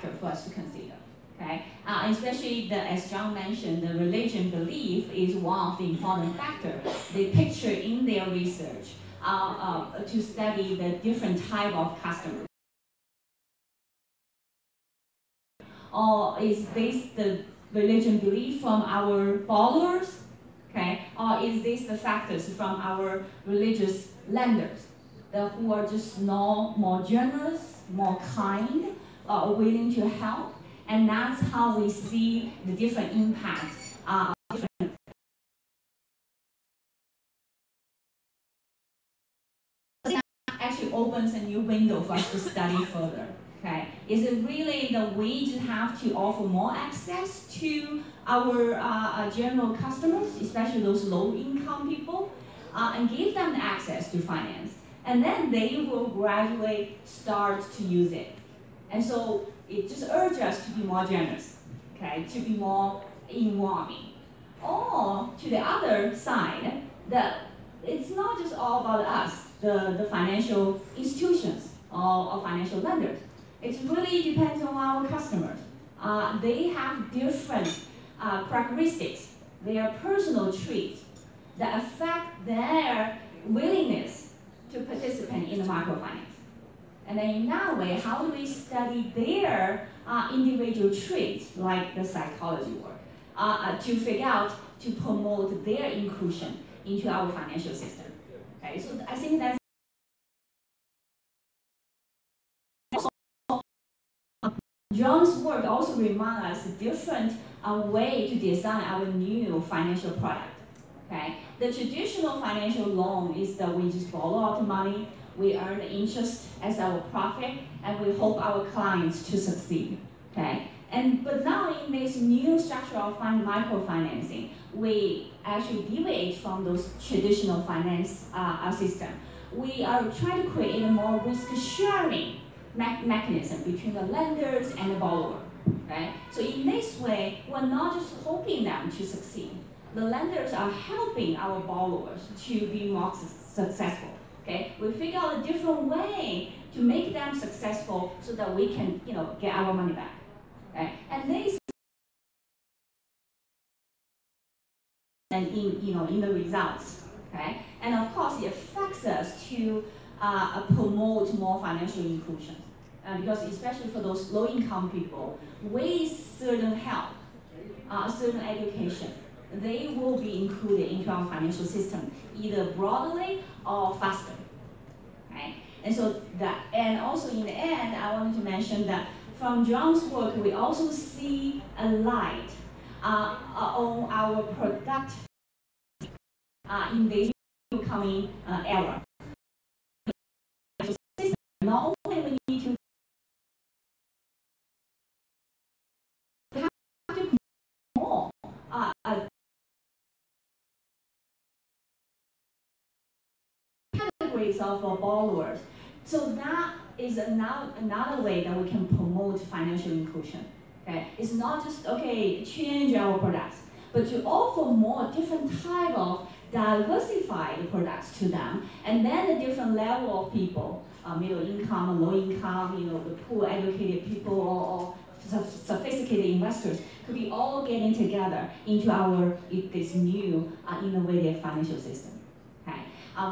factor for us to consider. Okay, especially as John mentioned, the religion belief is one of the important factors they picture in their research to study the different type of customers. Or is this the religion belief from our followers? Okay, or is this the factors from our religious lenders, who are just more generous, more kind, willing to help? And that's how we see the different impacts. Actually opens a new window for us to study further. Okay, is it really that we just have to offer more access to our general customers, especially those low-income people, and give them access to finance, and then they will gradually start to use it? And so it just urges us to be more generous, okay, to be more involving. Or to the other side, that it's not just all about us, the financial institutions or financial lenders. It really depends on our customers. They have different characteristics, their personal traits that affect their willingness to participate in the microfinance. And then in that way, how do we study their individual traits, like the psychology work, to figure out, to promote their inclusion into our financial system? Okay, so I think that's John's work also reminds us a different way to design our new financial product. Okay, the traditional financial loan is that we just borrow out the money, we earn the interest as our profit, and we hope our clients to succeed. Okay, but now in this new structure of microfinancing, we actually deviate from those traditional finance system. We are trying to create a more risk-sharing mechanism between the lenders and the borrower. Okay? So in this way, we're not just hoping them to succeed. The lenders are helping our borrowers to be more successful. Okay? We figure out a different way to make them successful so that we can, get our money back. Okay? And this, and in the results. Okay? And of course, it affects us to promote more financial inclusion. Because especially for those low-income people, with certain help, certain education, they will be included into our financial system, either broadly or faster. Okay? And so and also in the end, I wanted to mention that from John's work, we also see a light on our product in this coming era. Not only we need to more categories of borrowers. So that is another way that we can promote financial inclusion. Okay, it's not just change our products, but to offer more different type of diversified products to them, and then the different level of people, middle income, low income, the poor educated people, or sophisticated investors, could be all getting together into this new innovative financial system. Okay,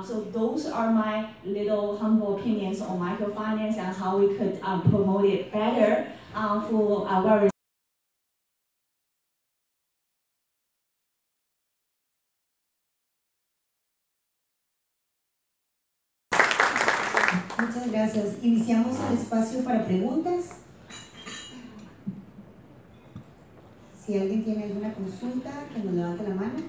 so those are my little humble opinions on microfinance and how we could promote it better for our Muchas gracias. Iniciamos el espacio para preguntas. Si alguien tiene alguna consulta, que nos levante la mano.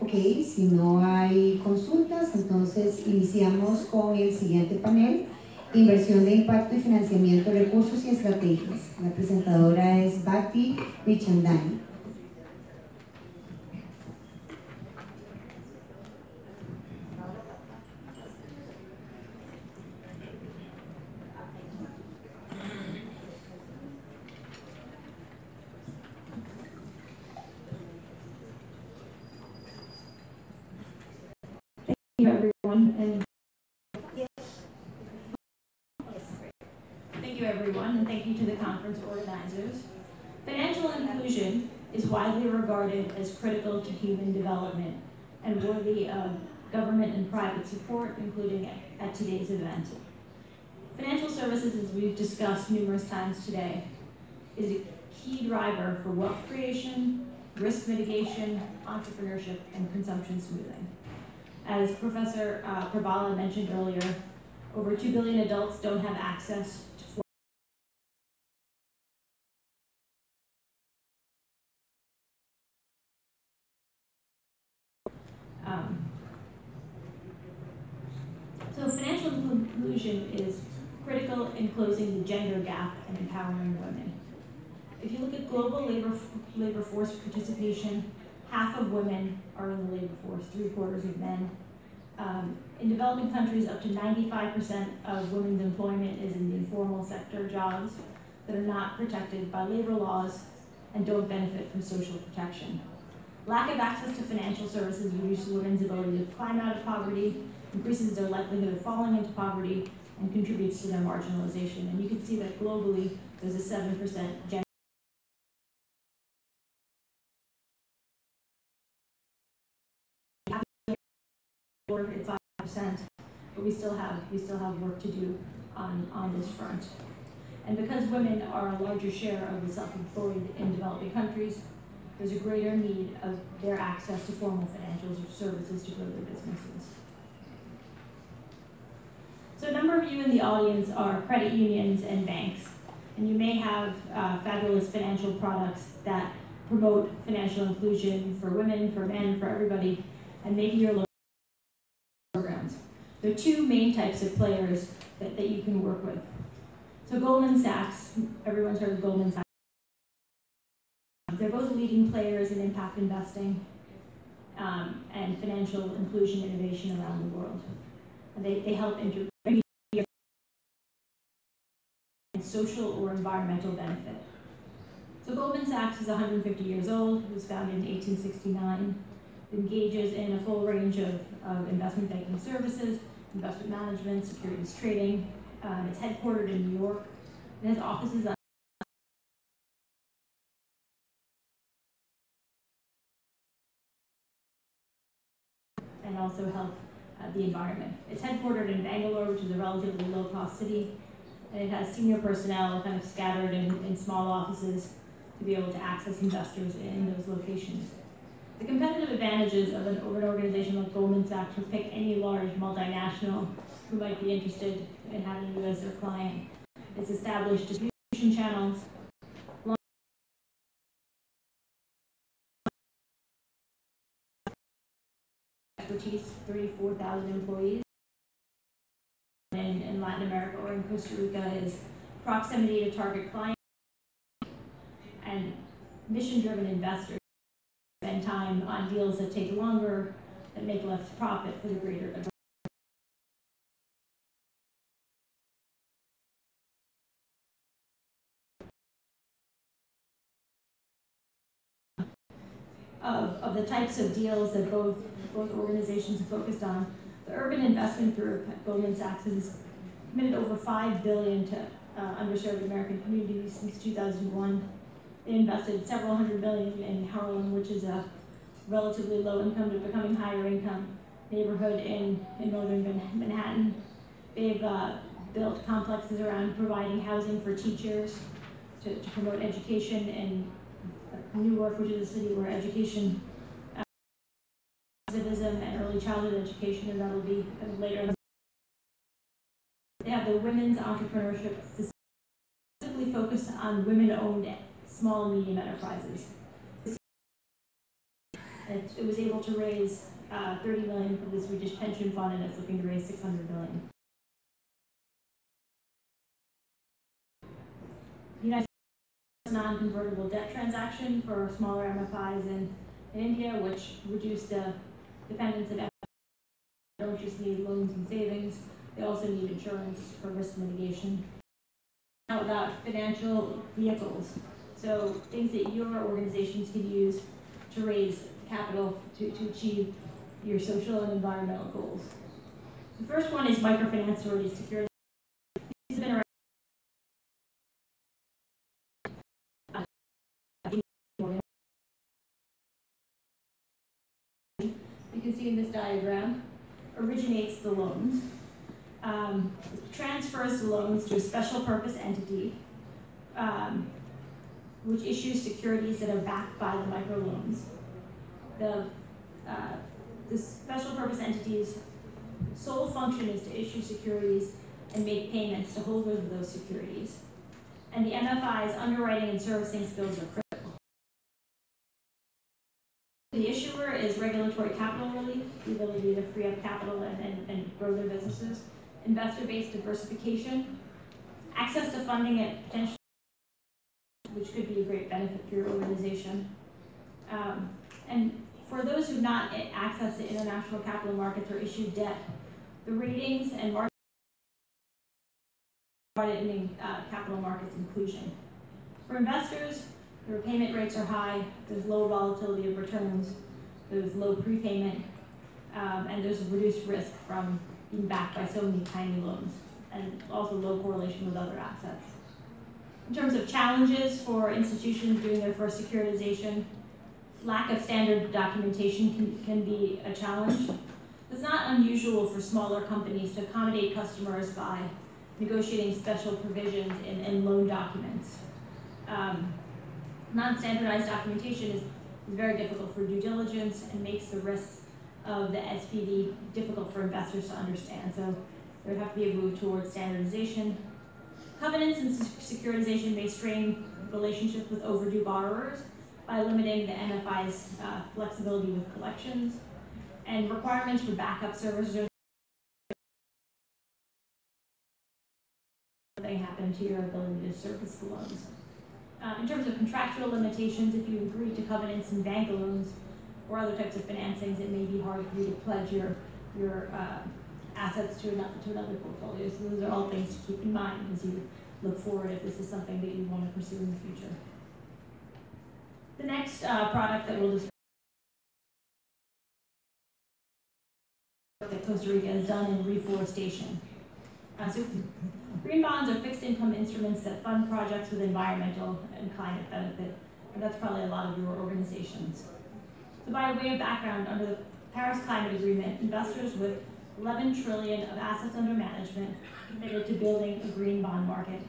Ok, si no hay consultas, entonces iniciamos con el siguiente panel. Inversión de impacto y financiamiento de recursos y estrategias. La presentadora es Bhakti Vichandani. you, everyone. And thank you, everyone, and thank you to the conference organizers. Financial inclusion is widely regarded as critical to human development and worthy of government and private support, including at today's event. Financial services, as we've discussed numerous times today, is a key driver for wealth creation, risk mitigation, entrepreneurship, and consumption smoothing. As Professor Prabhala mentioned earlier, over 2 billion adults don't have access to So financial inclusion is critical in closing the gender gap and empowering women. If you look at global labor force participation, half of women are in the labor force, 3/4 of men. In developing countries, up to 95% of women's employment is in the informal sector jobs that are not protected by labor laws and don't benefit from social protection. Lack of access to financial services reduces women's ability to climb out of poverty, increases their likelihood of falling into poverty, and contributes to their marginalization. And you can see that globally, there's a 7% gender. It's 5%, but we still have work to do on this front. And because women are a larger share of the self-employed in developing countries, there's a greater need of their access to formal financial services to grow their businesses. So a number of you in the audience are credit unions and banks, and you may have fabulous financial products that promote financial inclusion for women, for men, for everybody, and maybe your local programs. There are two main types of players that you can work with. So Goldman Sachs, everyone's heard of Goldman Sachs. They're both leading players in impact investing and financial inclusion innovation around the world. And they help intervene in social or environmental benefit. So Goldman Sachs is 150 years old. It was founded in 1869. It engages in a full range of investment banking services, investment management, securities trading. It's headquartered in New York. It has offices on 20 and also help the environment. It's headquartered in Bangalore, which is a relatively low-cost city, and it has senior personnel kind of scattered in small offices to be able to access investors in those locations. The competitive advantages of an organization like Goldman Sachs, or pick any large multinational who might be interested in having you as their client. It's established distribution channels, expertise, 34,000 employees. In Latin America or in Costa Rica is proximity to target clients and mission-driven investors spend time on deals that take longer, that make less profit for the greater good. Of the types of deals that both organizations are focused on, the Urban Investment Group at Goldman Sachs has committed over $5 billion to underserved American communities since 2001. They invested several hundred million in Harlem, which is a relatively low income to becoming higher income neighborhood in northern Manhattan. They've built complexes around providing housing for teachers to promote education in Newark, which is a city where education, civism, and early childhood education, and that'll be kind of later. They have the Women's Entrepreneurship, specifically focused on women-owned small and medium enterprises. It was able to raise $30 million for the Swedish pension fund, and it's looking to raise $600 million. The United States non-convertible debt transaction for smaller MFIs in India, which reduced the dependence of FIs. They don't just need loans and savings, they also need insurance for risk mitigation. Now about financial vehicles. So things that your organizations can use to raise capital to achieve your social and environmental goals. The first one is microfinance or securitization. These have been around. You can see in this diagram, originates the loans, transfers the loans to a special purpose entity, which issues securities that are backed by the microloans. The special purpose entity's sole function is to issue securities and make payments to holders of those securities. And the MFI's underwriting and servicing skills are critical. The issuer is regulatory capital relief, the ability to free up capital and grow their businesses, investor-based diversification, access to funding at potential, which could be a great benefit for your organization. And for those who have not access to international capital markets or issued debt, the ratings and market capital markets inclusion. For investors, the repayment rates are high, there's low volatility of returns, there's low prepayment, and there's a reduced risk from being backed by so many tiny loans, and also low correlation with other assets. In terms of challenges for institutions doing their first securitization, lack of standard documentation can be a challenge. It's not unusual for smaller companies to accommodate customers by negotiating special provisions in loan documents. Non-standardized documentation is very difficult for due diligence and makes the risks of the SPV difficult for investors to understand. So there would have to be a move towards standardization. Covenants and securitization may strain relationships with overdue borrowers by limiting the MFI's flexibility with collections, and requirements for backup servicers may happen to your ability to service the loans. In terms of contractual limitations, if you agree to covenants in bank loans or other types of financings, it may be hard for you to pledge your assets to another portfolio. So those are all things to keep in mind as you look forward if this is something that you want to pursue in the future. The next product that we'll discuss that Costa Rica has done in reforestation. So green bonds are fixed income instruments that fund projects with environmental and climate benefit, and that's probably a lot of your organizations. So by way of background, under the Paris Climate Agreement, investors with 11 trillion of assets under management committed to building a green bond market,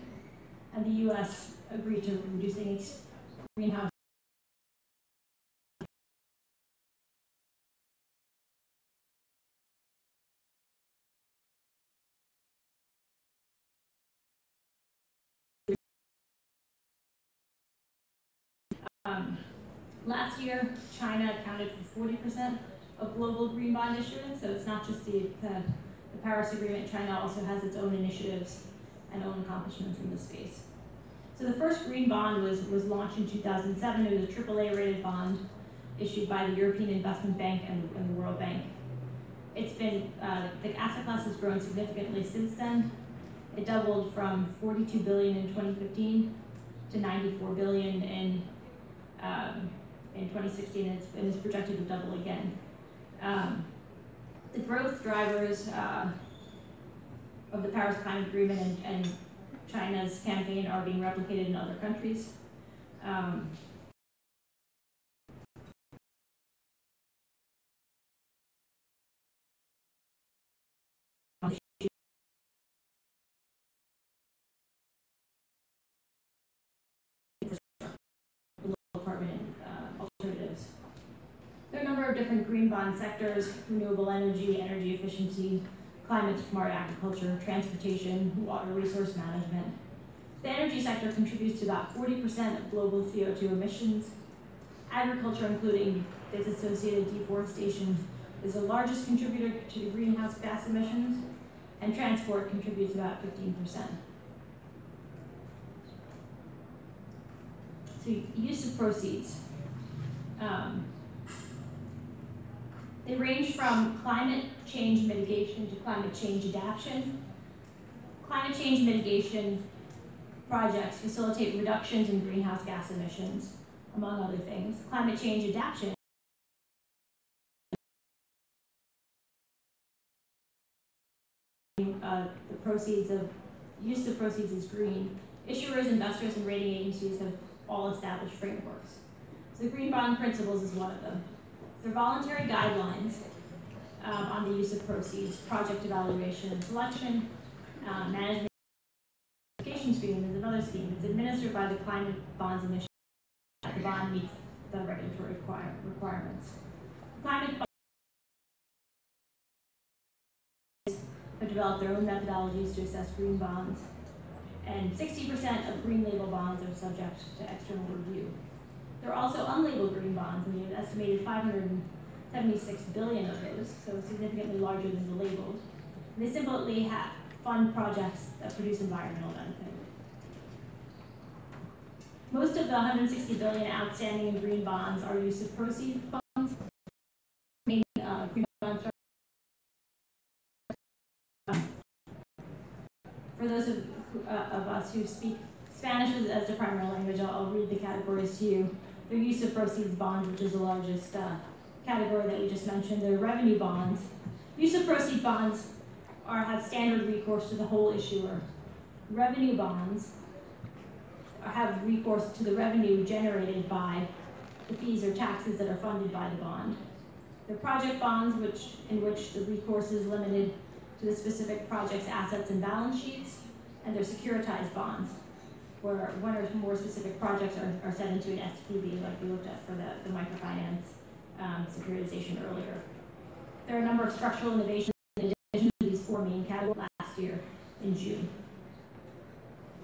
and the U.S. agreed to reducing its greenhouse last year, China accounted for 40% of global green bond issuance, so it's not just the Paris Agreement. China also has its own initiatives and own accomplishments in this space. So the first green bond was launched in 2007. It was a AAA rated bond issued by the European Investment Bank and the World Bank. It's been, the asset class has grown significantly since then. It doubled from 42 billion in 2015 to 94 billion in 2016, and it's projected to double again. The growth drivers of the Paris Climate Agreement and China's campaign are being replicated in other countries. Alternatives. There are a number of different green bond sectors: renewable energy, energy efficiency, climate smart agriculture, transportation, water resource management. The energy sector contributes to about 40% of global CO2 emissions. Agriculture, including its associated deforestation, is the largest contributor to the greenhouse gas emissions, and transport contributes about 15%. So use of proceeds. They range from climate change mitigation to climate change adaptation. Climate change mitigation projects facilitate reductions in greenhouse gas emissions, among other things. Climate change adaptation the proceeds of use of proceeds is green. Issuers, investors, and rating agencies have all established frameworks. So the green bond principles is one of them. They're voluntary guidelines on the use of proceeds, project evaluation and selection, management scheme is another scheme. It's administered by the Climate Bonds Initiative. The bond meets the regulatory requirements. Climate bonds have developed their own methodologies to assess green bonds, and 60% of green label bonds are subject to external review. There are also unlabeled green bonds, and we have estimated 576 billion of those, so significantly larger than the labeled. And they simply fund projects that produce environmental benefit. Most of the 160 billion outstanding in green bonds are use of proceeds bonds. Green bonds for those of us who speak Spanish as their primary language, I'll read the categories to you. Their use of proceeds bonds, which is the largest category that we just mentioned. Their revenue bonds. Use of proceeds bonds have standard recourse to the whole issuer. Revenue bonds have recourse to the revenue generated by the fees or taxes that are funded by the bond. They're project bonds, in which the recourse is limited to the specific project's assets and balance sheets, and they're securitized bonds, where one or more specific projects are set into an SPV, like we looked at for the microfinance securitization earlier. There are a number of structural innovations in addition to these four main categories last year in June.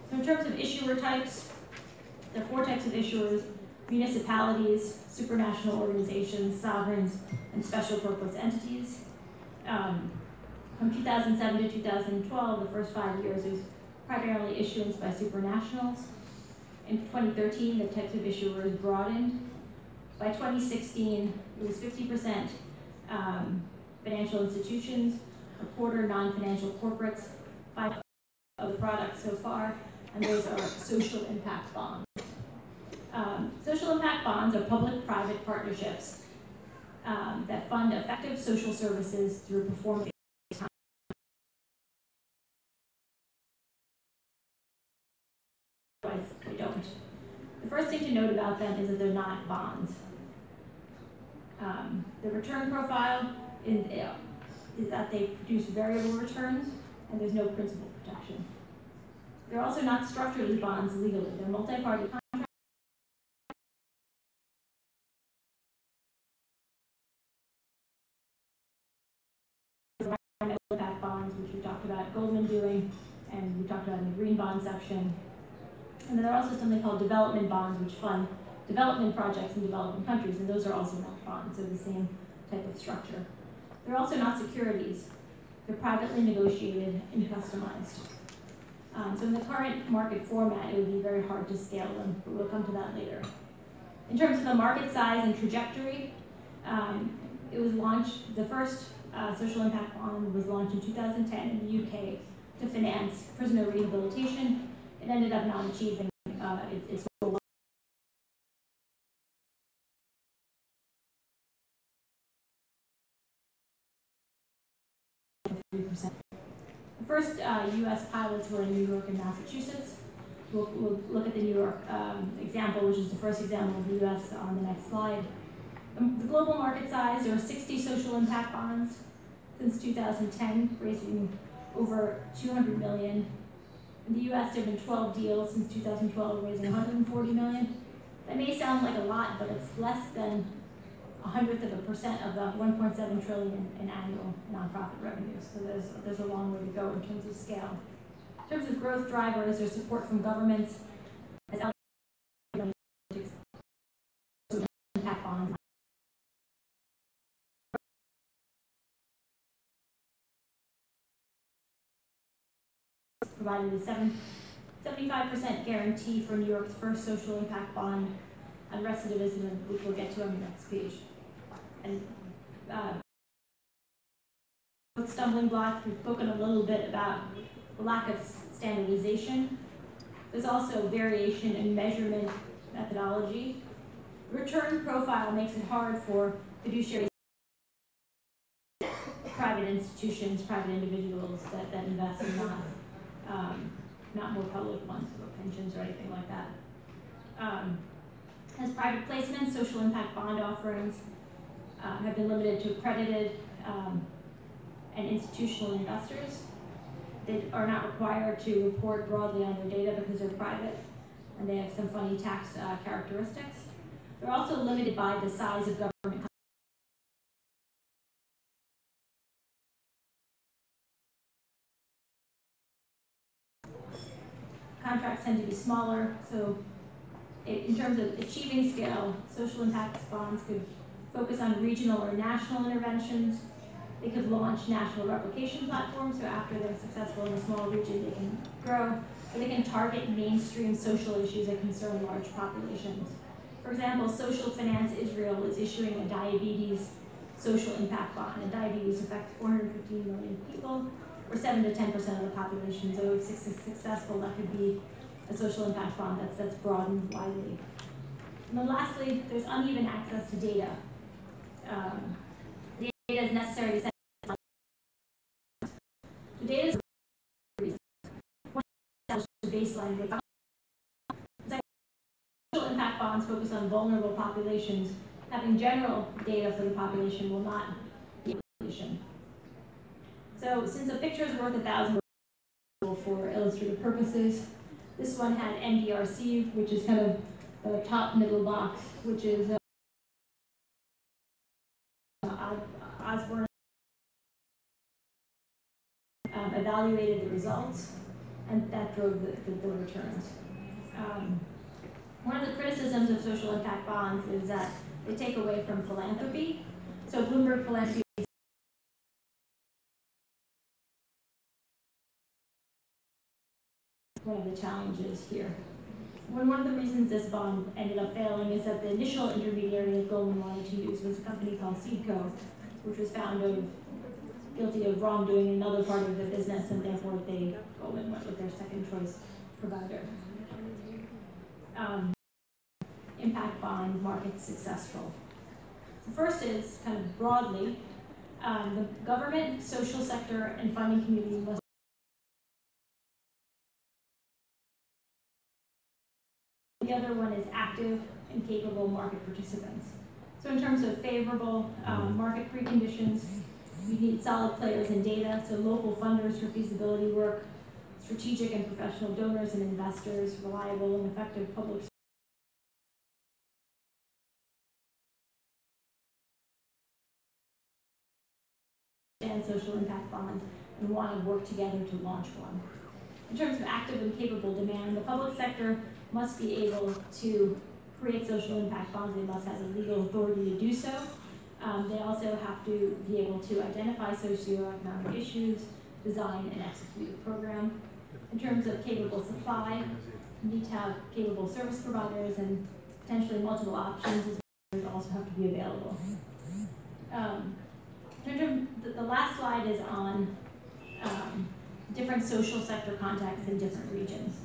So in terms of issuer types, there are four types of issuers: municipalities, supranational organizations, sovereigns, and special purpose entities. From 2007 to 2012, the first 5 years, was primarily issuance by supranationals. In 2013, the types of issuers broadened. By 2016, it was 50% financial institutions, a quarter non-financial corporates, 5 of the products so far, and those are social impact bonds. Social impact bonds are public-private partnerships that fund effective social services through performance. They don't. The first thing to note about them is that they're not bonds. The return profile is that they produce variable returns, and there's no principal protection. They're also not structured as bonds legally. They're multi-party contracts. Impact bonds, which we talked about Goldman doing, and we talked about in the green bond section. And then there are also something called development bonds, which fund development projects in developing countries, and those are also not bonds, so the same type of structure. They're also not securities. They're privately negotiated and customized. So in the current market format, it would be very hard to scale them, but we'll come to that later. In terms of the market size and trajectory, it was launched, the first social impact bond was launched in 2010 in the UK to finance prisoner rehabilitation. It ended up not achieving its goal. The first U.S. pilots were in New York and Massachusetts. We'll look at the New York example, which is the first example of the U.S. on the next slide. The global market size, there are 60 social impact bonds since 2010, raising over 200 million. In the U.S., there have been 12 deals since 2012, raising 140 million. That may sound like a lot, but it's less than 1/100% of the 1.7 trillion in annual nonprofit revenues. So there's a long way to go in terms of scale. In terms of growth drivers, there's support from governments, as impact bonds. Provided a 75% guarantee for New York's first social impact bond, and recidivism, which we'll get to on the next page. And stumbling blocks, we've spoken a little bit about the lack of standardization. There's also variation in measurement methodology. The return profile makes it hard for fiduciaries private institutions, private individuals that invest in not more public ones, or pensions or anything like that. As private placements, social impact bond offerings have been limited to accredited and institutional investors. They are not required to report broadly on their data because they're private, and they have some funny tax characteristics. They're also limited by the size of government. Contracts tend to be smaller, so in terms of achieving scale, social impact bonds could focus on regional or national interventions. They could launch national replication platforms, so after they're successful in a small region, they can grow. Or they can target mainstream social issues that concern large populations. For example, Social Finance Israel is issuing a diabetes social impact bond, and diabetes affects 415 million people, or 7 to 10% of the population. So if successful, that could be a social impact bond that's broadened widely. And then lastly, there's uneven access to data. The data is necessary to set the data is the baseline. Social impact bonds focus on vulnerable populations. Having general data for the population will not be a solution. So since a picture is worth 1,000 words for illustrative purposes, this one had NDRC, which is kind of the top middle box, which is Osborne evaluated the results, and that drove the returns. One of the criticisms of social impact bonds is that they take away from philanthropy. So Bloomberg Philanthropy is one of the challenges here. One of the reasons this bond ended up failing is that the initial intermediary that Goldman wanted to use was a company called Seedco, which was found guilty of wrongdoing in another part of the business, and therefore Goldman went with their second choice provider. Impact bond market successful. The first is kind of broadly, the government, social sector, and funding community must. The other one is active and capable market participants. So in terms of favorable market preconditions, you need solid players in data, so local funders for feasibility work, strategic and professional donors and investors, reliable and effective public and social impact bonds and want to work together to launch one. In terms of active and capable demand, the public sector must be able to create social impact bonds. They must have the legal authority to do so. They also have to be able to identify socioeconomic issues, design and execute a program. In terms of capable supply, you need to have capable service providers and potentially multiple options also have to be available. In terms of the last slide is on different social sector contexts in different regions.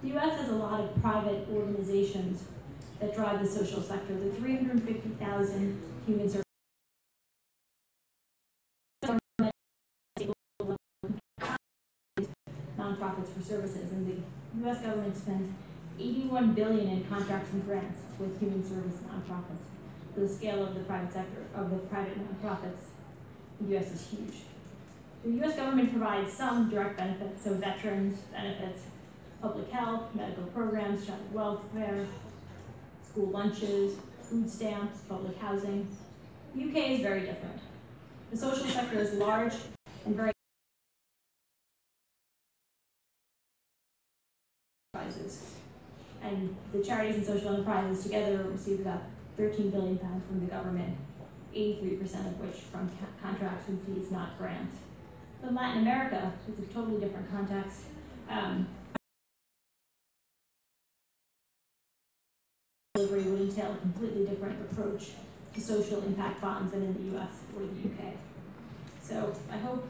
The U.S. has a lot of private organizations that drive the social sector. The 350,000 human services nonprofits for services, and the U.S. government spends $81 billion in contracts and grants with human service nonprofits. So the scale of the private sector, of the private nonprofits in the U.S. is huge. The U.S. government provides some direct benefits, so veterans benefits, public health, medical programs, child welfare, school lunches, food stamps, public housing. The UK is very different. The social sector is large and very enterprises. And the charities and social enterprises together receive about £13 billion from the government, 83% of which from contracts and fees, not grants. In Latin America, it's a totally different context. Delivery would entail a completely different approach to social impact bonds than in the US or the UK. So I hope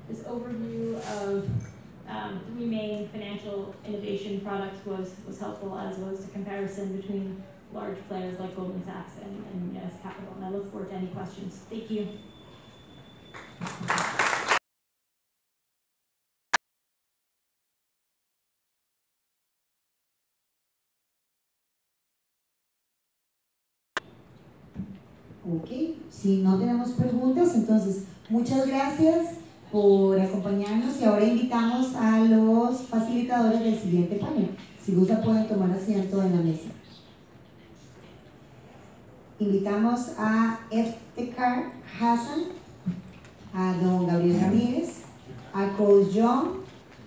this overview of three main financial innovation products was helpful, as was the comparison between large players like Goldman Sachs and US Capital. And I look forward to any questions. Thank you. Ok, si no tenemos preguntas, entonces muchas gracias por acompañarnos y ahora invitamos a los facilitadores del siguiente panel. Si gusta pueden tomar asiento en la mesa. Invitamos a Eftekar Hassan, a don Gabriel Ramírez, a Cole John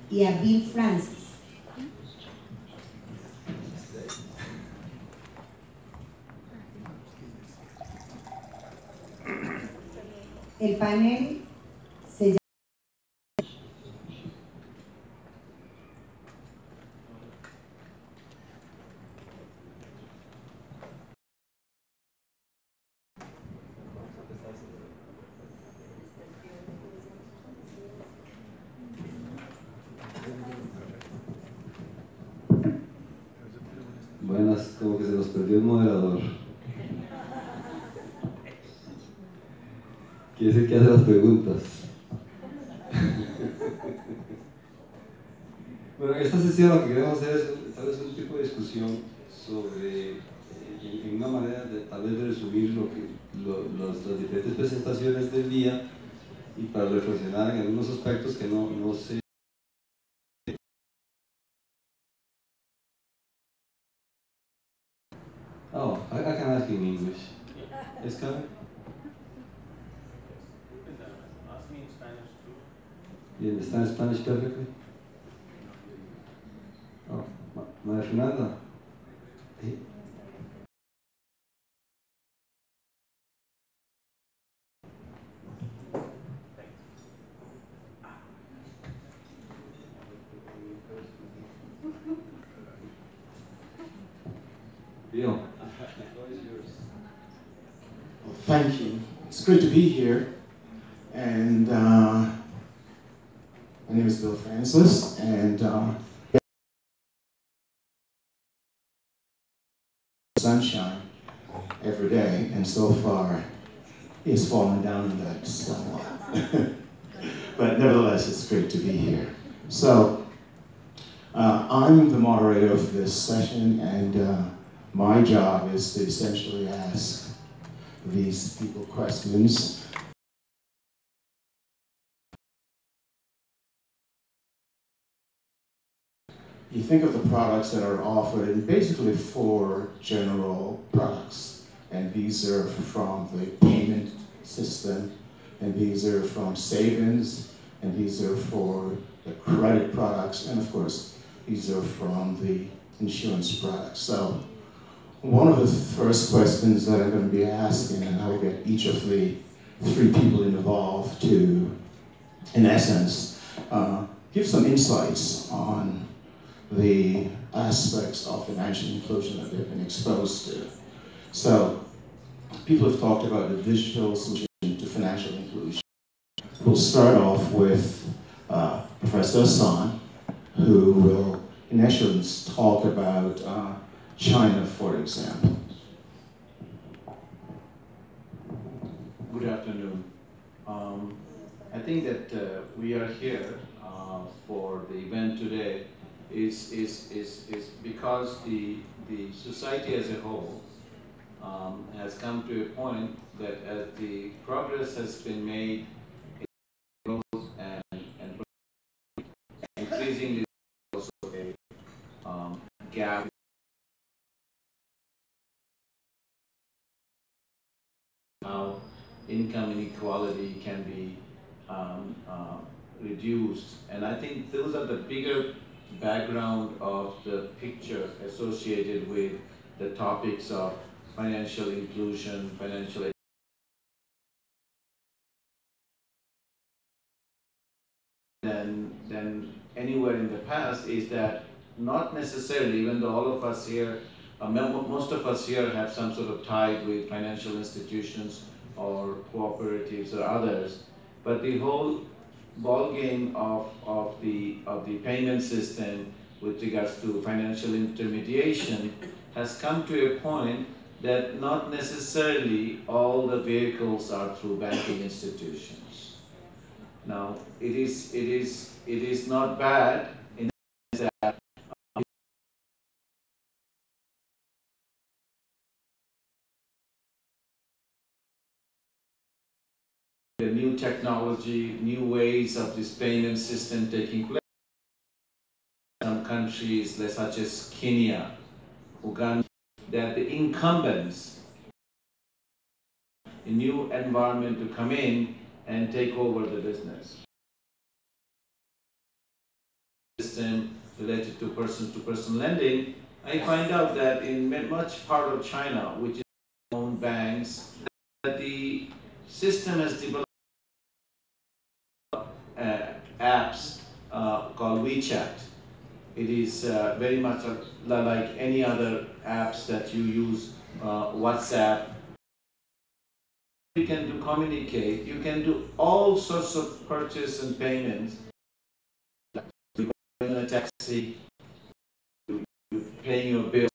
y a Bill Francis. El panel se llama Buenas, como que se nos perdió el moderador. ¿Quién es el que hace las preguntas? Bueno, esta sesión lo que queremos hacer es tal vez un tipo de discusión sobre, en una manera de tal vez de resumir las diferentes presentaciones del día y para reflexionar en algunos aspectos que no sé. Oh, I can ask in English. Is coming? Ask me in Spanish too. You understand Spanish perfectly? Oh, María Fernanda. Bill. Well, thank you. It's good to be here. And my name is Bill Francis, and sunshine every day, and so far it's fallen down in that somewhat. But nevertheless, it's great to be here. So I'm the moderator of this session, and my job is to essentially ask these people questions. You think of the products that are offered in basically 4 general products. And these are from the payment system, and these are from savings, and these are for the credit products, and of course, these are from the insurance products. So one of the first questions that I'm going to be asking, and I'll get each of the 3 people involved to, in essence, give some insights on the aspects of financial inclusion that they've been exposed to. So, people have talked about the digital solution to financial inclusion. We'll start off with Professor Hassan, who will in essence talk about China, for example. Good afternoon. I think that we are here for the event today is because the society as a whole has come to a point that as the progress has been made in growth and increasingly also a gap how income inequality can be reduced. And I think those are the bigger background of the picture associated with the topics of financial inclusion, financial than anywhere in the past is that not necessarily, even though all of us here, most of us here have some sort of tie with financial institutions or cooperatives or others, but the whole ball game of the payment system with regards to financial intermediation has come to a point that not necessarily all the vehicles are through banking institutions. Now, it is not bad in that the new technology, new ways of this payment system taking place. Some countries such as Kenya, Uganda, that the incumbents, a new environment to come in and take over the business. System related to person-to-person lending, I find out that in much part of China, which is own banks, that the system has developed apps called WeChat. It is very much like any other apps that you use, WhatsApp. You can communicate, you can do all sorts of purchase and payments. You're in a taxi, you're paying your bill.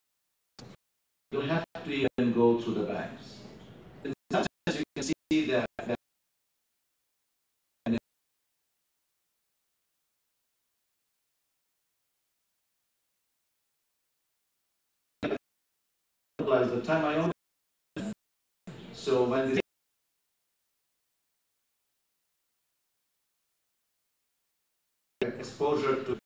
You don't have to even go through the banks. And sometimes you can see that the time I own. So when this exposure to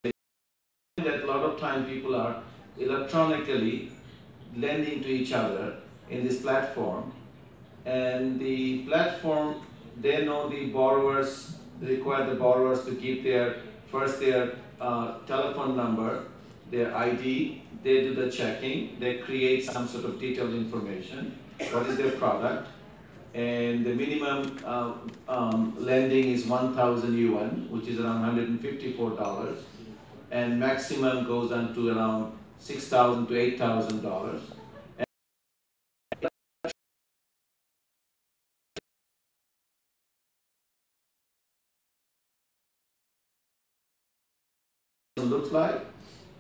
that, a lot of time people are electronically lending to each other in this platform, and the platform, they know the borrowers, require the borrowers to keep their telephone number, their ID, they do the checking, they create some sort of detailed information, what is their product, and the minimum lending is 1,000 yuan, which is around $154, and maximum goes on to around $6,000 to $8,000. Looks like,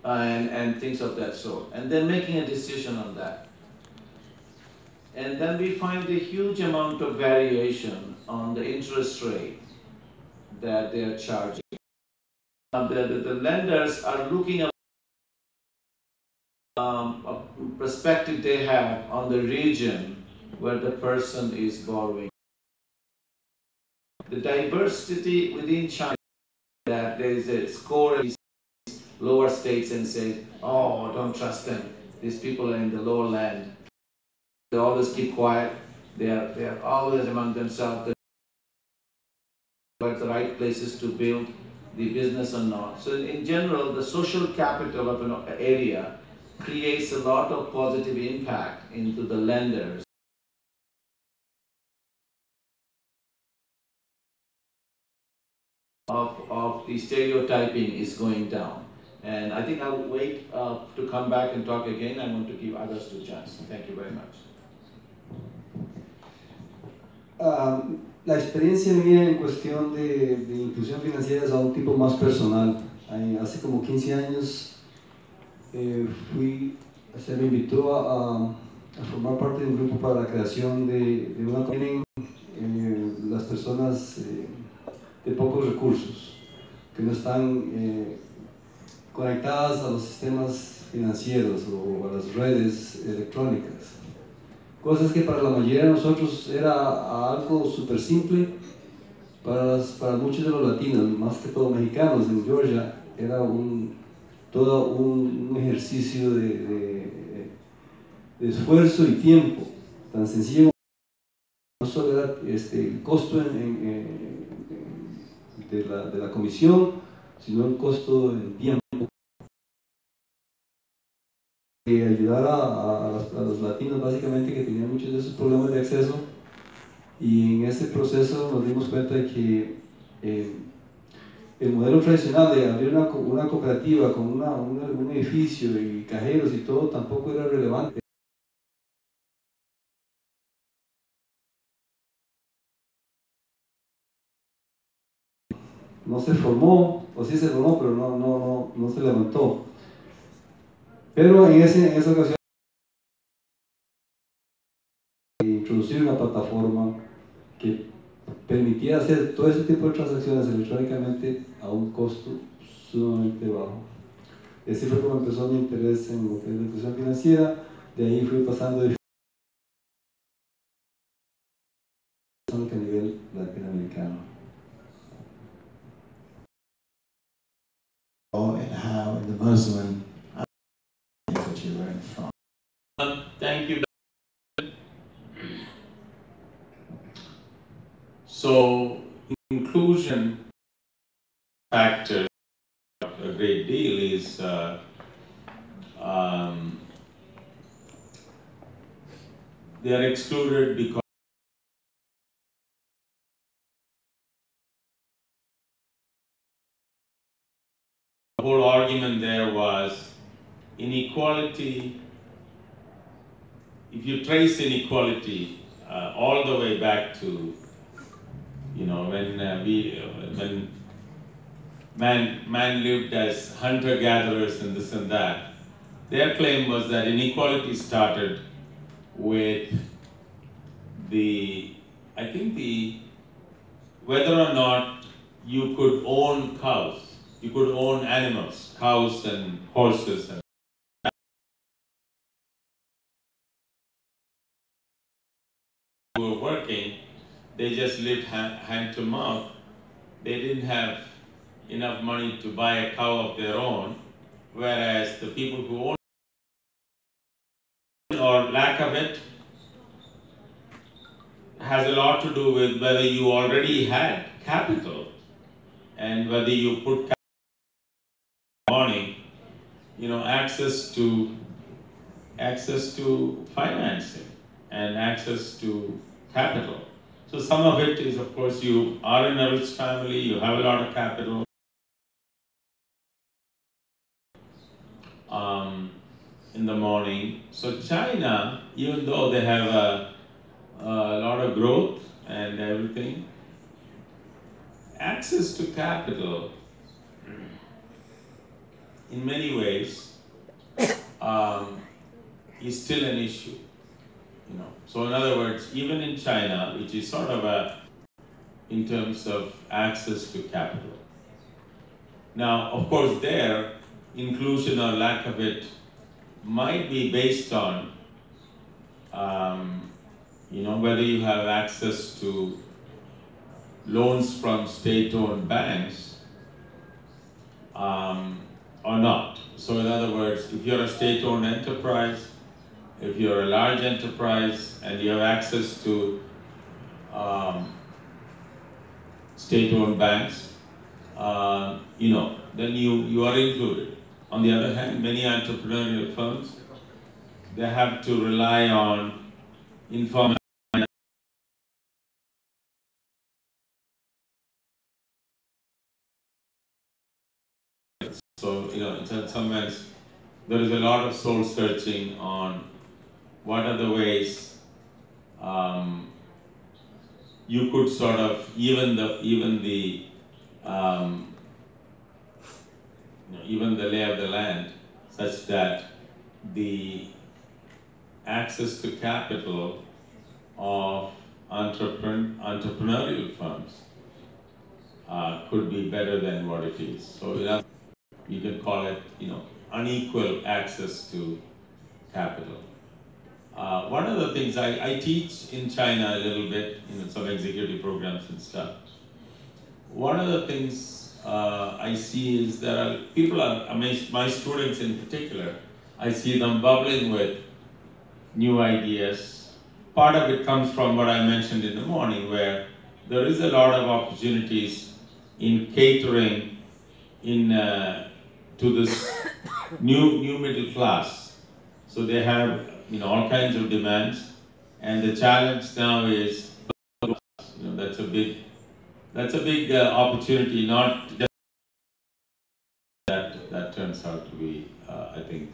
and things of that sort, and then making a decision on that. And then we find a huge amount of variation on the interest rate that they are charging. The lenders are looking at a perspective they have on the region where the person is borrowing. The diversity within China, that there is a score of lower states and say, oh, don't trust them. These people are in the lower land. They always keep quiet. They are always among themselves. But the right places to build the business or not. So in general, the social capital of an area creates a lot of positive impact into the lenders. Of the stereotyping is going down. And I think I'll wait to come back and talk again. I want to give others a chance. Thank you very much. La experiencia mía en cuestión de inclusión financiera es a un tipo más personal. Hace como 15 años se me invitó a formar parte de un grupo para la creación de una comunidad. Las personas de pocos recursos, que no están conectadas a los sistemas financieros o a las redes electrónicas. Cosas que para la mayoría de nosotros era algo súper simple, para muchos de los latinos, más que todo mexicanos en Georgia, era todo un ejercicio de esfuerzo y tiempo, tan sencillo. No solo era el costo de la comisión, sino el costo en tiempo. Ayudar a los latinos básicamente que tenían muchos de esos problemas de acceso, y en ese proceso nos dimos cuenta de que el modelo tradicional de abrir una cooperativa con un edificio y cajeros y todo tampoco era relevante. No se formó, o sí se formó, pero no se levantó. Pero en esa ocasión introducir una plataforma que permitiera hacer todo ese tipo de transacciones electrónicamente a un costo sumamente bajo. Ese fue como empezó mi interés en lo que es la inclusión financiera. De ahí fui pasando de a nivel latinoamericano. And how in the Muslim that you learn from. Thank you. So, inclusion factor a great deal is they are excluded because the whole argument there was inequality. If you trace inequality all the way back to, you know, when man lived as hunter-gatherers and this and that, their claim was that inequality started with whether or not you could own cows, you could own animals, cows and horses. And who were working, they just lived hand to mouth. They didn't have enough money to buy a cow of their own, whereas the people who own or lack of it has a lot to do with whether you already had capital and whether you put money, you know, access to financing and access to capital. So some of it is, of course, you are in a rich family, you have a lot of capital. In the morning. So China, even though they have a lot of growth and everything, access to capital in many ways is still an issue. You know, so in other words, even in China, which is sort of in terms of access to capital. Now, of course, there, inclusion or lack of it might be based on, you know, whether you have access to loans from state-owned banks or not. So in other words, if you're a state-owned enterprise, if you're a large enterprise and you have access to state-owned banks, you know, then you are included. On the other hand, many entrepreneurial firms, they have to rely on informal. So, you know, in some ways, there is a lot of soul searching on what are the ways you could sort of even the lay of the land, such that the access to capital of entrepreneurial firms could be better than what it is. So you can call it, you know, unequal access to capital. One of the things I teach in China a little bit, you know, some executive programs and stuff. One of the things I see is people are amazed, my students in particular, I see them bubbling with new ideas. Part of it comes from what I mentioned in the morning, where there is a lot of opportunities in catering to this new middle class. So they have, you know, all kinds of demands, and the challenge now is, you know, that's a big opportunity. Not just that turns out to be, I think,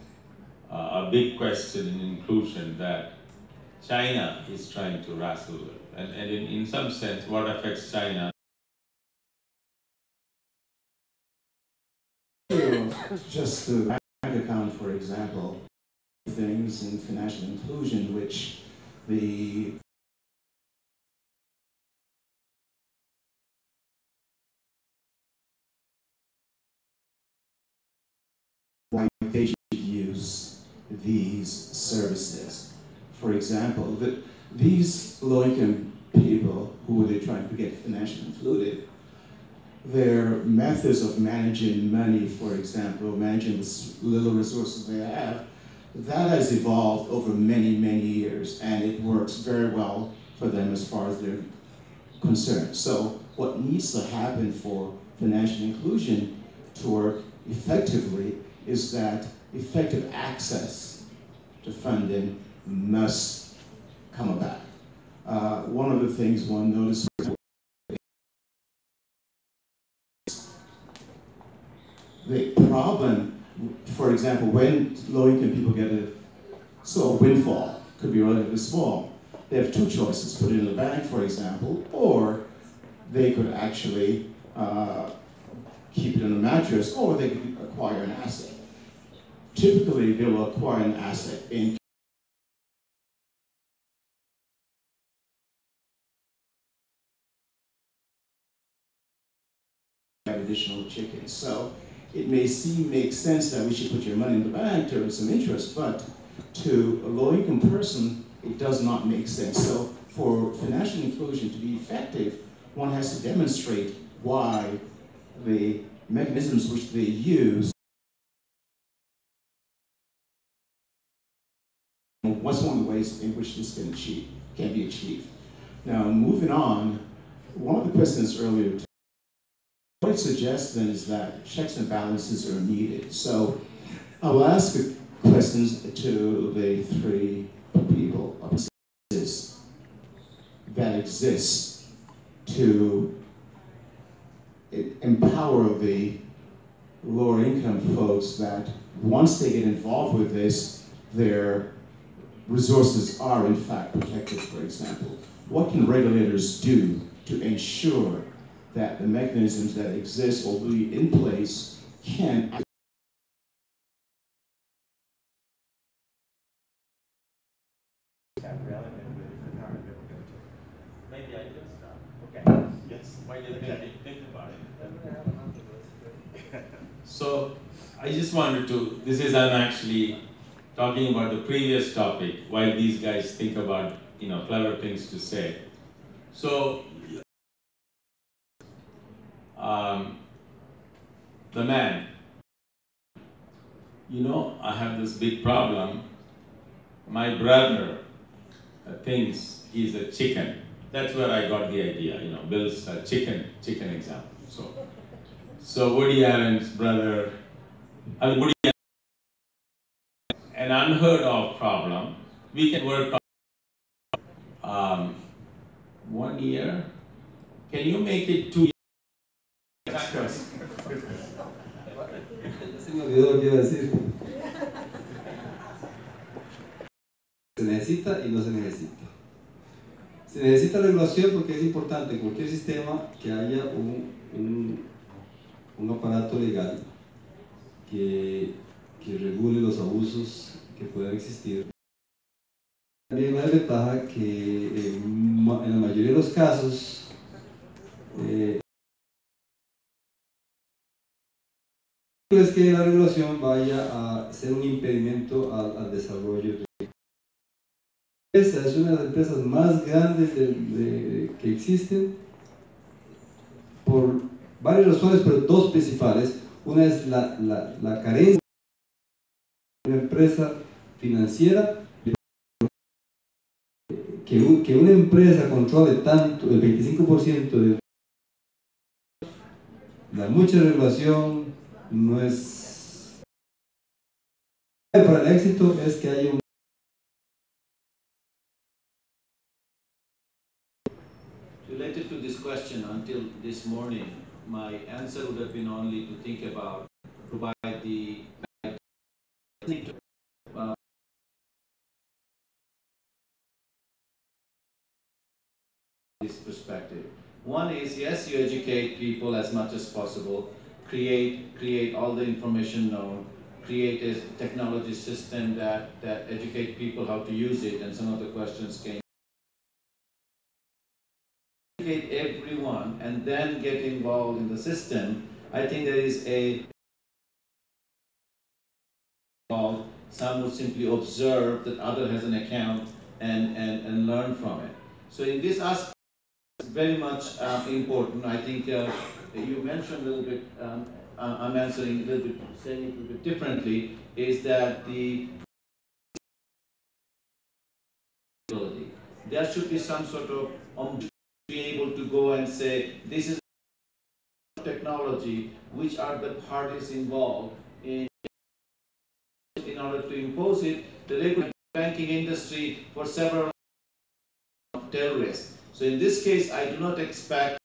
a big question in inclusion that China is trying to wrestle with, and in some sense, what affects China. Just the bank account, for example, things in financial inclusion which the why they should use these services. For example, these low-income people who they're trying to get financially included, their methods of managing money, for example, managing the little resources they have, that has evolved over many, many years, and it works very well for them as far as they're concerned. So what needs to happen for financial inclusion to work effectively is that effective access to funding must come about. One of the things one notices the problem, for example, when low-income people get a windfall, could be relatively small, they have two choices: put it in the bank, for example, or they could actually keep it in a mattress, or they could acquire an asset. Typically, they will acquire an asset in additional chickens. So it may make sense that we should put your money in the bank to earn some interest, but to a low-income person, it does not make sense. So for financial inclusion to be effective, one has to demonstrate why the mechanisms which they use, what's one of the ways in which this can be achieved. Now, moving on, one of the questions earlier, what it suggests then is that checks and balances are needed. So I will ask the questions to the three people that exist to empower the lower income folks that once they get involved with this, their resources are in fact protected, for example. What can regulators do to ensure that the mechanisms that exist or will be in place can Maybe I just start. Okay. Yes. Why do you think about it? So I just wanted to, I'm actually talking about the previous topic while these guys think about, clever things to say. So the man, I have this big problem. My brother thinks he's a chicken. That's where I got the idea, Bill's chicken example. So Woody Allen's brother, an unheard of problem. We can work on 1 year. Can you make it 2 years? Se me olvidó lo que iba a decir. Se necesita y no se necesita. Se necesita regulación porque es importante en cualquier sistema que haya un aparato legal que regule los abusos que puedan existir. También una desventaja que en la mayoría de los casos es que la regulación vaya a ser un impedimento al desarrollo. Esa es una de las empresas más grandes que existen por varias razones, pero dos principales. Una es la carencia de una empresa financiera, que una empresa controle tanto el 25% de la mucha regulación no es. Para el éxito es que haya un Related to this question, until this morning, my answer would have been only to think about, provide the this perspective. One is, yes, you educate people as much as possible, create all the information known, create a technology system that educate people how to use it, and some of the questions came. Educate everyone and then get involved in the system. I think there is some would simply observe that other has an account and learn from it. So in this aspect, very much important. I think you mentioned a little bit, I'm answering a little bit, saying it a little bit differently, is that there should be some sort of be able to go and say, this is technology, which are the parties involved in order to impose it, the regular banking industry for several terrorists. So in this case, I do not expect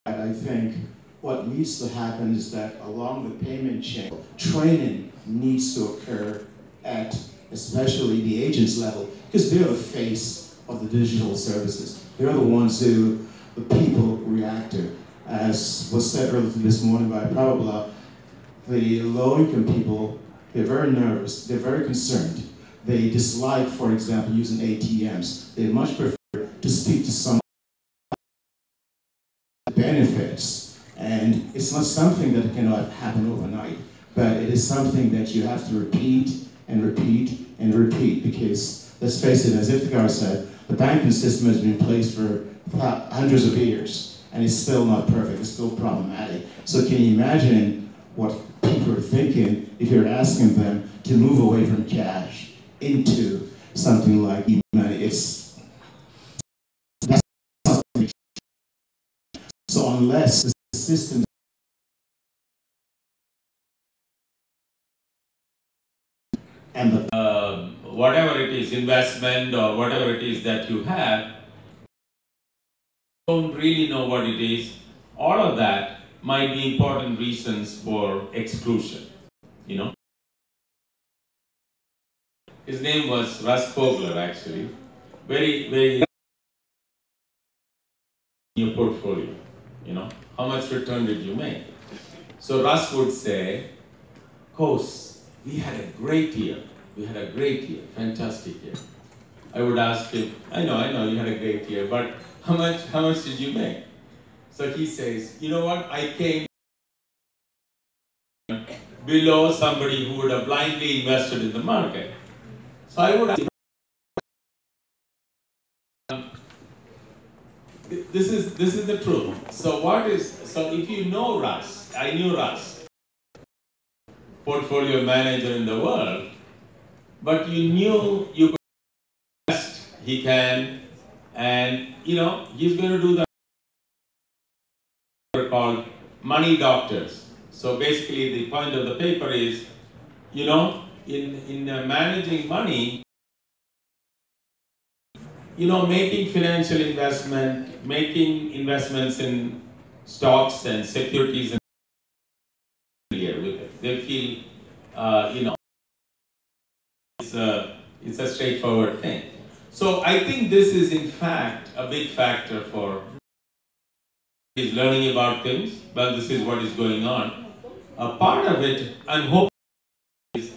I think what needs to happen is that along the payment chain, training needs to occur at especially the agents level, because they're the face of the digital services. They're the ones who the people react to. As was said earlier this morning by Prabhupada, the low-income people, they're very nervous, they're very concerned. They dislike, for example, using ATMs. They much prefer to speak to someone who benefits. And it's not something that cannot happen overnight, but it is something that you have to repeat and repeat and repeat, because let's face it, as Iftikhar said, the banking system has been in place for hundreds of years, and it's still not perfect, it's still problematic. So can you imagine what people are thinking if you're asking them to move away from cash into something like e-money? So unless the system and the whatever it is, investment or whatever it is that you have, don't really know what it is, all of that might be important reasons for exclusion, you know. His name was Russ Fogler, actually. Very in your portfolio, you know. How much return did you make? So Russ would say, Kos, we had a great year. We had a great year, fantastic year. I would ask him, I know, you had a great year, but how much did you make? So he says, you know what, I came below somebody who would have blindly invested in the market. So I would ask, this is the truth. So if you know Russ, I knew Russ, portfolio manager in the world, but you knew you could best he can, and you know, he's going to do the called money doctors. So basically the point of the paper is, you know, in managing money, you know, making financial investment, making investments in stocks and securities, and familiar with it. They feel, you know, it's a straightforward thing. So I think this is in fact a big factor for is learning about things. Well, this is what is going on. A part of it, I'm hoping, is,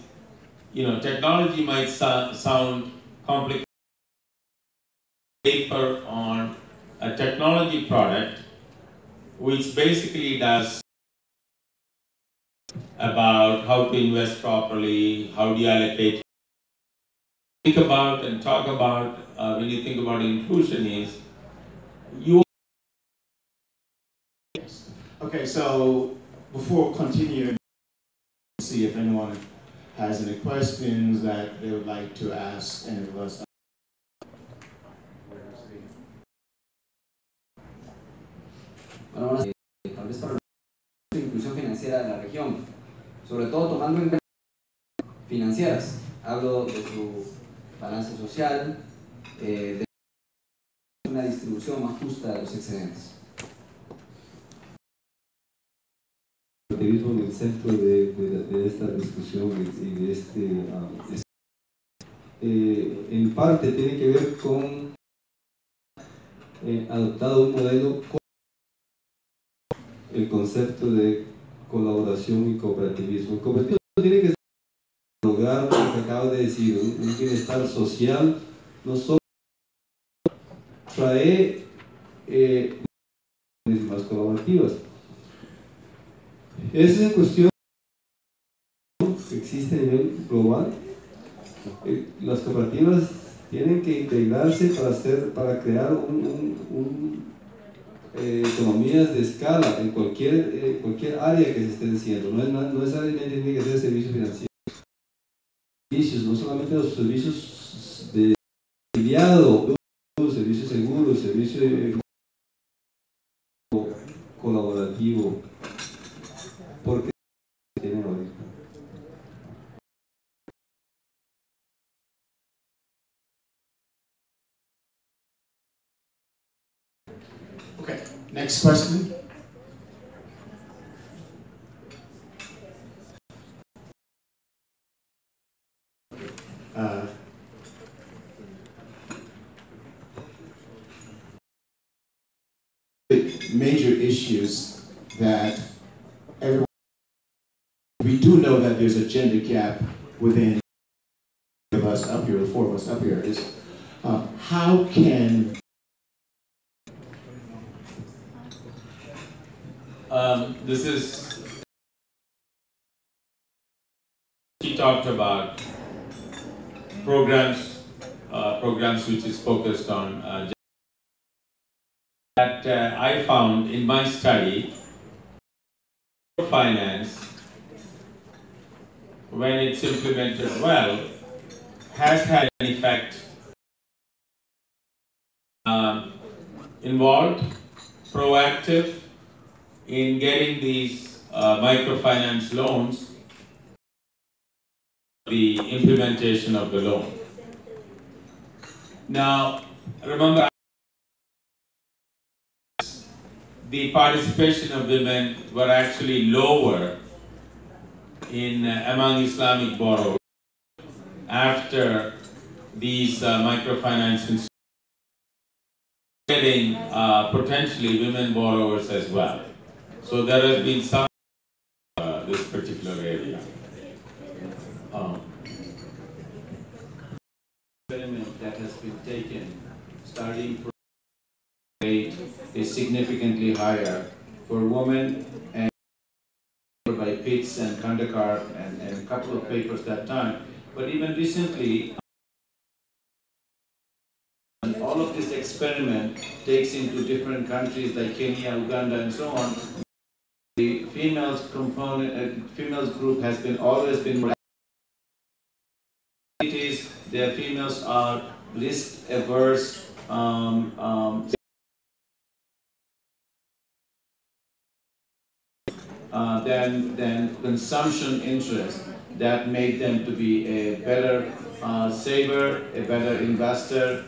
you know, technology might sound complicated. Paper on a technology product which basically does about how to invest properly, how do you allocate. Think about and talk about when you think about inclusion is you. Okay, so before continuing, see if anyone has any questions that they would like to ask any of us. Bueno, tal vez para la inclusión financiera de la región, sobre todo tomando en cuenta financieras. Hablo de su balance social, de una distribución más justa de los excedentes. El cooperativismo en el centro de esta discusión y de en parte tiene que ver con adoptado un modelo con el concepto de colaboración y cooperativismo. El cooperativismo tiene que ser lograr lo que acabo de decir, un bienestar social, no solo trae más colaborativas. Esa es la cuestión que existe a nivel global. Las cooperativas tienen que integrarse para crear economías de escala en cualquier área que se esté haciendo. No necesariamente tiene que ser servicios financieros, no solamente los servicios de afiliado, servicios seguros, servicio colaborativo, porque tienen ahorita. Okay, next question. Major issues that everyone, we do know that there's a gender gap within us up here, the four of us up here, is how can he talked about programs which is focused on that I found in my study, finance, when it's implemented well, has had an effect involved, proactive in getting these microfinance loans, the implementation of the loan. Now, remember, the participation of women were actually lower in among Islamic borrowers after these microfinance institutions getting potentially women borrowers as well. So there has been some this particular area. Experiment that has been taken starting from rate is significantly higher for women, and by Pitts and Kandakar and a couple of papers that time. But even recently, all of this experiment takes into different countries like Kenya, Uganda, and so on. The females component, females group has always been more. Their females are risk averse. Than consumption interest that made them to be a better saver, a better investor.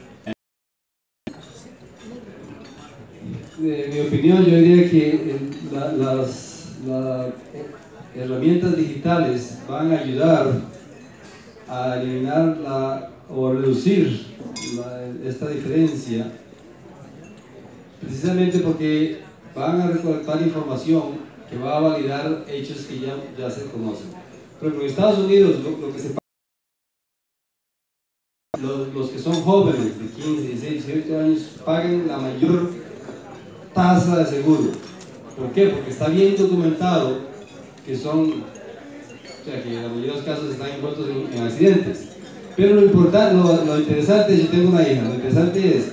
En mi opinión, yo diría que las herramientas digitales van a ayudar a eliminar o reducir esta diferencia, precisamente porque van a recolectar información que va a validar hechos que ya se conocen. Por ejemplo, en Estados Unidos, lo que se paga, los que son jóvenes de 15, 16, 18 años pagan la mayor tasa de seguro. ¿Por qué? Porque está bien documentado que que en la mayoría de los casos están envueltos en accidentes. Pero lo interesante, yo tengo una hija, lo interesante es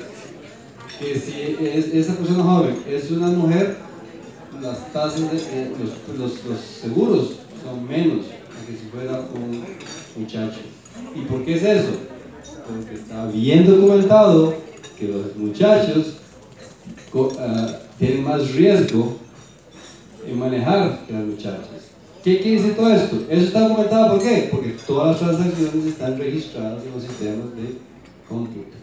que si esa persona joven es una mujer, las tasas los seguros son menos que si fuera un muchacho. ¿Y por qué es eso? Porque está bien documentado que los muchachos tienen más riesgo en manejar que las muchachas. ¿Qué dice todo esto? Eso está documentado, ¿por qué? Porque todas las transacciones están registradas en los sistemas de cómputo.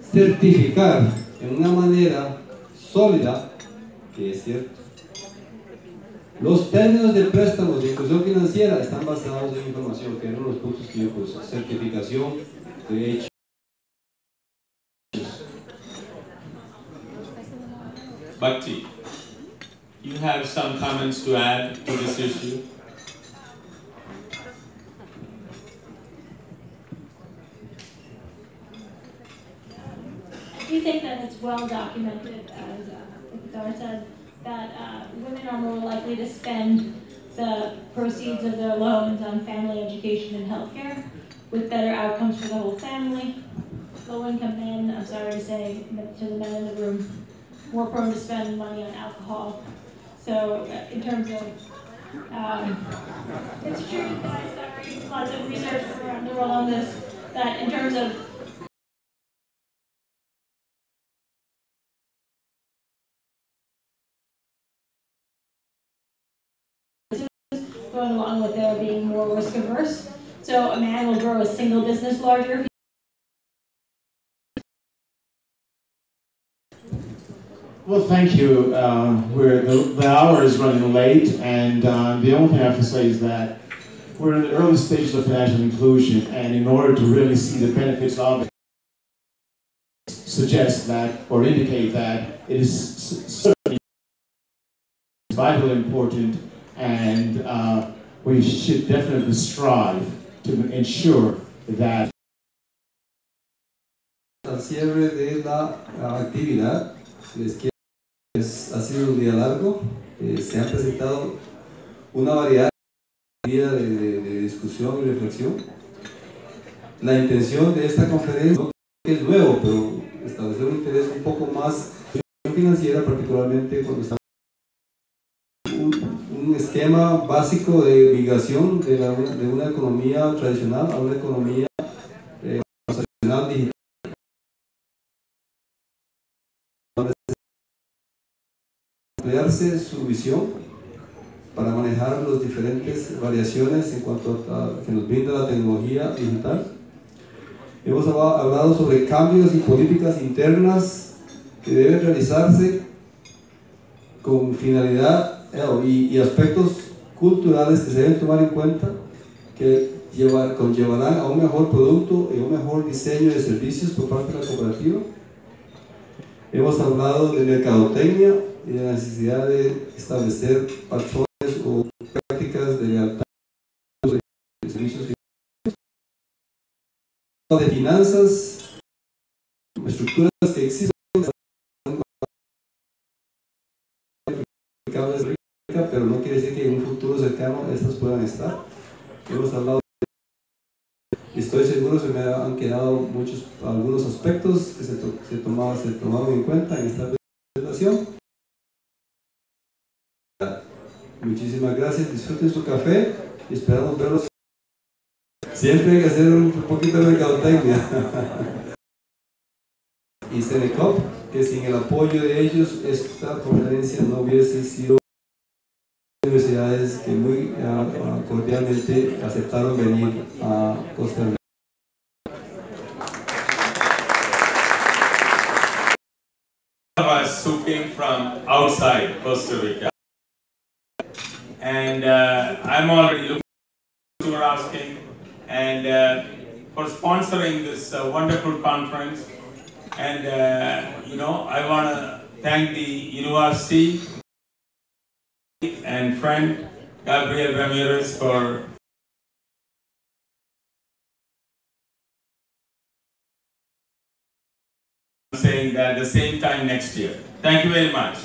Certificar en una manera sólida que es cierto. Los términos de préstamos de inclusión financiera están basados en información, que eran los puntos que yo puse. Certificación de hechos. Bhakti, you have some comments to add to this issue? We think that it's well documented, as Iqbal said, that women are more likely to spend the proceeds of their loans on family education and healthcare, with better outcomes for the whole family. Low-income men, I'm sorry to say, to the men in the room, more prone to spend money on alcohol. So in terms of, it's true, guys, sorry, lots of research around the world on this, that in terms of going along with their being more risk averse. So a man will grow a single business larger. Well, thank you. The hour is running late, and the only thing I have to say is that we're in the early stages of financial inclusion, and in order to really see the benefits of it, suggest that or indicate that it is certainly vitally important, and we should definitely strive to ensure that. Al cierre de la actividad, les quiero ha sido un día largo, se han presentado una variedad de discusión y reflexión. La intención de esta conferencia no es nuevo, pero establecer un interés un poco más financiera, particularmente cuando está un esquema básico de migración de una economía tradicional a una economía transaccional digital. Ampliarse su visión para manejar las diferentes variaciones en cuanto a que nos brinda la tecnología digital. Hemos hablado sobre cambios y políticas internas que deben realizarse con finalidad y aspectos culturales que se deben tomar en cuenta, que conllevarán a un mejor producto y un mejor diseño de servicios por parte de la cooperativa. Hemos hablado de mercadotecnia y de la necesidad de establecer patrones o prácticas de lealtad de servicios de finanzas, estructuras que existen, pero no quiere decir que en un futuro cercano estas puedan estar. Hemos hablado de, estoy seguro se me han quedado algunos aspectos que se tomaron en cuenta en esta presentación. Muchísimas gracias, disfruten su café y esperamos verlos. Siempre hay que hacer un poquito de mercadotecnia. Y Senecop, que sin el apoyo de ellos esta conferencia no hubiese sido. Universidades que muy cordialmente aceptaron venir a Costa Rica. Of us who came from outside Costa Rica, and I'm already looking forward to asking and for sponsoring this wonderful conference. And I want to thank the university and friend Gabriel Ramirez for saying that at the same time next year. Thank you very much.